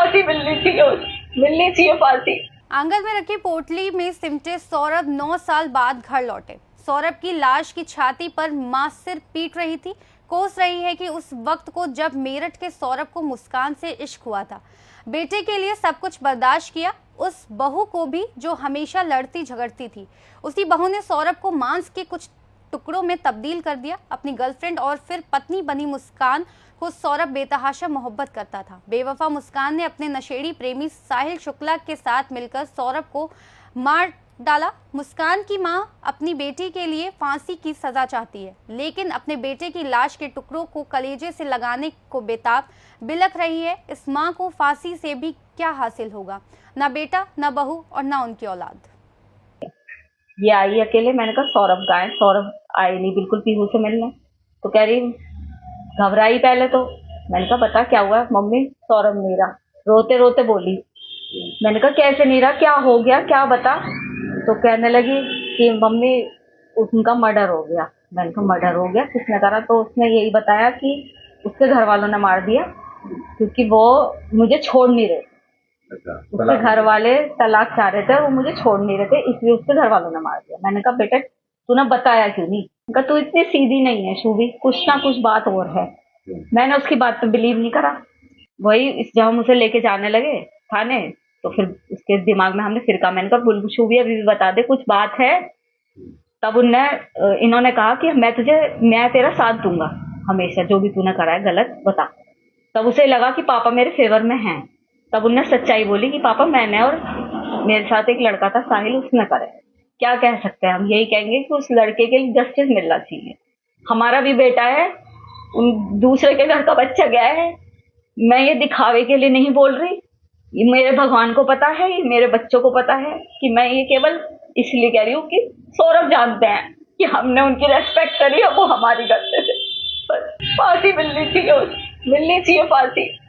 फांसी मिलनी चाहिए फांसी। आंगन में रखी पोटली में सिमटे सौरभ 9 साल बाद घर लौटे। सौरभ की लाश की छाती पर मां सिर पीट रही थी। कोस रही है कि उस वक्त को जब मेरठ के सौरभ को मुस्कान से इश्क हुआ था, बेटे के लिए सब कुछ बर्दाश्त किया। उस बहू को भी जो हमेशा लड़ती झगड़ती थी, उसी बहू ने सौरभ को मांस के कुछ टुकड़ों में तब्दील कर दिया। अपनी गर्लफ्रेंड और फिर पत्नी बनी मुस्कान को सौरभ बेतहाशा मोहब्बत करता था। बेवफा मुस्कान ने अपने नशेड़ी प्रेमी साहिल शुक्ला के साथ मिलकर सौरभ को मार डाला। मुस्कान की मां अपनी बेटी के लिए फांसी की सजा चाहती है, लेकिन अपने बेटे की लाश के टुकड़ों को कलेजे से लगाने को बेताब बिलख रही है। इस मां को फांसी से भी क्या हासिल होगा? ना बेटा, ना बहू और ना उनकी औलाद। ये आई अकेले, मैंने कहा सौरभ कहाँ है? सौरभ आई नहीं बिल्कुल पीहू से मिलने। तो कह रही, घबराई पहले तो। मैंने कहा बता क्या हुआ? मम्मी सौरभ नहीं रहा, रोते रोते बोली। मैंने कहा कैसे नहीं रहा, क्या हो गया, क्या बता? तो कहने लगी कि मम्मी उनका मर्डर हो गया। मैंने कहा मर्डर हो गया, किसने करा? तो उसने यही बताया कि उसके घर वालों ने मार दिया, क्योंकि वो मुझे छोड़ नहीं रहे। उसके घर वाले तलाक चाह रहे थे, वो मुझे छोड़ नहीं रहे थे, इसलिए उसके घर वालों ने मार दिया। मैंने कहा बेटा तूने बताया क्यों नहीं? कहा तू इतनी सीधी नहीं है शूभी, कुछ ना कुछ बात और है। मैंने उसकी बात पे बिलीव नहीं करा। वही जब हम उसे लेके जाने लगे थाने, तो फिर उसके दिमाग में हमने फिर कहा, मैंने कहा शूभी अभी भी बता दे, कुछ बात है। तब इन्होंने कहा कि मैं तेरा साथ दूंगा हमेशा, जो भी तूने करा है गलत बता। तब उसे लगा कि पापा मेरे फेवर में हैं। तब उन्हें सच्चाई बोली कि पापा मैंने और मेरे साथ एक लड़का था साहिल, उसने करे। क्या कह सकते हैं हम? यही कहेंगे कि उस लड़के के लिए जस्टिस मिलना चाहिए। हमारा भी बेटा है, उन दूसरे के घर का बच्चा गया है। मैं ये दिखावे के लिए नहीं बोल रही, ये मेरे भगवान को पता है, ये मेरे बच्चों को पता है कि मैं ये केवल इसलिए कह रही हूँ कि सौरभ जानते हैं कि हमने उनकी रेस्पेक्ट करी है, वो हमारी गलती से। बस फांसी मिलनी चाहिए फांसी।